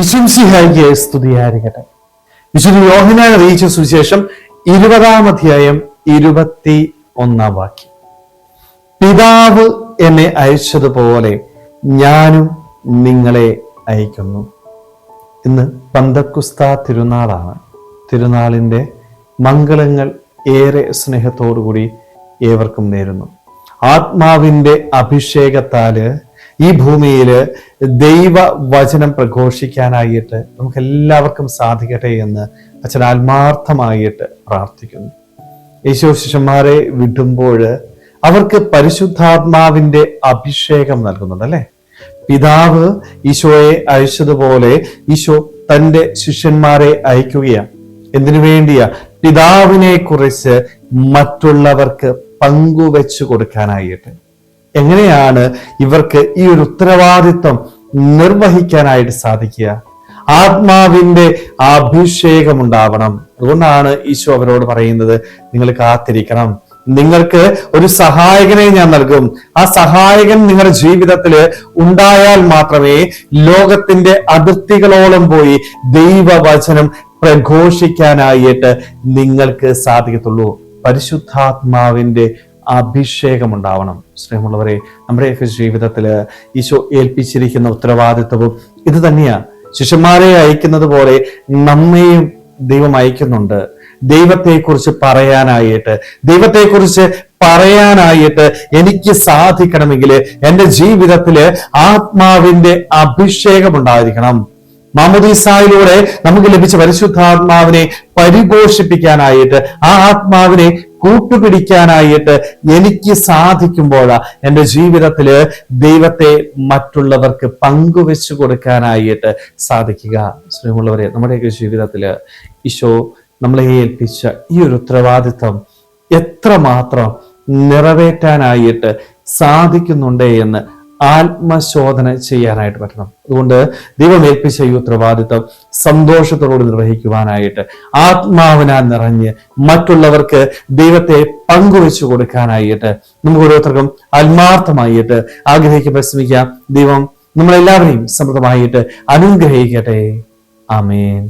ഈശോമിശിഹായ്ക്ക് സ്തുതിയായിരിക്കട്ടെ. വിശുദ്ധ യോഹന്നാൻ അറിയിച്ച സുവിശേഷം 20-ാം അധ്യായം 21-ാം വാക്യം. പിതാവ് എന്നെ അയച്ചതുപോലെ ഞാനും നിങ്ങളെ അയക്കുന്നു. ഇന്ന് പന്തക്കുസ്ത തിരുനാളാണ്. തിരുനാളിന്റെ മംഗളങ്ങൾ ഏറെ സ്നേഹത്തോടുകൂടി ഏവർക്കും നേരുന്നു. ആത്മാവിന്റെ അഭിഷേകത്താല് ഈ ഭൂമിയില് ദൈവവചനം പ്രഘോഷിക്കാനായിട്ട് നമുക്ക് എല്ലാവർക്കും സാധിക്കട്ടെ എന്ന് അച്ഛൻ ആത്മാർത്ഥമായിട്ട് പ്രാർത്ഥിക്കുന്നു. യേശു ശിഷ്യന്മാരെ വിടുമ്പോൾ അവർക്ക് പരിശുദ്ധാത്മാവിന്റെ അഭിഷേകം നൽകുന്നുണ്ട് അല്ലെ. പിതാവ് ഈശോയെ അയച്ചതുപോലെ ഈശോ തന്റെ ശിഷ്യന്മാരെ അയക്കുകയാണ്. എന്തിനു വേണ്ടിയാ? പിതാവിനെ കുറിച്ച് മറ്റുള്ളവർക്ക് പങ്കുവെച്ചു കൊടുക്കാനായിട്ട്. എങ്ങനെയാണ് ഇവർക്ക് ഈ ഒരു ഉത്തരവാദിത്വം നിർവഹിക്കാനായിട്ട് സാധിക്കുക? ആത്മാവിന്റെ അഭിഷേകം ഉണ്ടാവണം. അതുകൊണ്ടാണ് ഈശോ അവരോട് പറയുന്നത്, നിങ്ങൾ കാത്തിരിക്കണം, നിങ്ങൾക്ക് ഒരു സഹായകനെ ഞാൻ നൽകും. ആ സഹായകൻ നിങ്ങളുടെ ജീവിതത്തിൽ ഉണ്ടായാൽ മാത്രമേ ലോകത്തിന്റെ അതിർത്തികളോളം പോയി ദൈവവചനം പ്രഘോഷിക്കാനായിട്ട് നിങ്ങൾക്ക് സാധിക്കത്തുള്ളൂ. പരിശുദ്ധാത്മാവിന്റെ അഭിഷേകം ഉണ്ടാവണം. സ്നേഹമുള്ളവരെ, നമ്മുടെയൊക്കെ ജീവിതത്തില് ഈശോ ഏൽപ്പിച്ചിരിക്കുന്ന ഉത്തരവാദിത്വവും ഇത് തന്നെയാണ്. ശിഷ്യന്മാരെ അയക്കുന്നത് പോലെ നമ്മെയും ദൈവം അയക്കുന്നുണ്ട്. ദൈവത്തെക്കുറിച്ച് പറയാനായിട്ട് എനിക്ക് സാധിക്കണമെങ്കിൽ എൻ്റെ ജീവിതത്തില് ആത്മാവിന്റെ അഭിഷേകം ഉണ്ടായിരിക്കണം. മാമോദീസായിലൂടെ നമുക്ക് ലഭിച്ച പരിശുദ്ധാത്മാവിനെ പരിപോഷിപ്പിക്കാനായിട്ട്, ആ ആത്മാവിനെ കൂട്ടുപിടിക്കാനായിട്ട് എനിക്ക് സാധിക്കുമ്പോഴാണ് എൻ്റെ ജീവിതത്തില് ദൈവത്തെ മറ്റുള്ളവർക്ക് പങ്കുവെച്ചു കൊടുക്കാനായിട്ട് സാധിക്കുക. സ്നേഹമുള്ളവരെ, നമ്മുടെയൊക്കെ ജീവിതത്തില് ഈശോ നമ്മളെ ഏൽപ്പിച്ച ഈ ഒരു ഉത്തരവാദിത്വം എത്രമാത്രം നിറവേറ്റാനായിട്ട് സാധിക്കുന്നുണ്ട് എന്ന് ആത്മശോധന ചെയ്യാനായിട്ട് പറ്റണം. അതുകൊണ്ട് ദൈവം ഏൽപ്പിച്ച ഈ ഉത്തരവാദിത്വം സന്തോഷത്തോട് നിർവഹിക്കുവാനായിട്ട്, ആത്മാവിനാൽ നിറഞ്ഞ് മറ്റുള്ളവർക്ക് ദൈവത്തെ പങ്കുവെച്ചു കൊടുക്കാനായിട്ട് നമുക്ക് ഓരോരുത്തർക്കും ആത്മാർത്ഥമായിട്ട് ആഗ്രഹിക്കുമ്പോൾ ശ്രമിക്കാം. ദൈവം നമ്മളെല്ലാവരെയും സമൃദ്ധമായിട്ട് അനുഗ്രഹിക്കട്ടെ. ആമേൻ.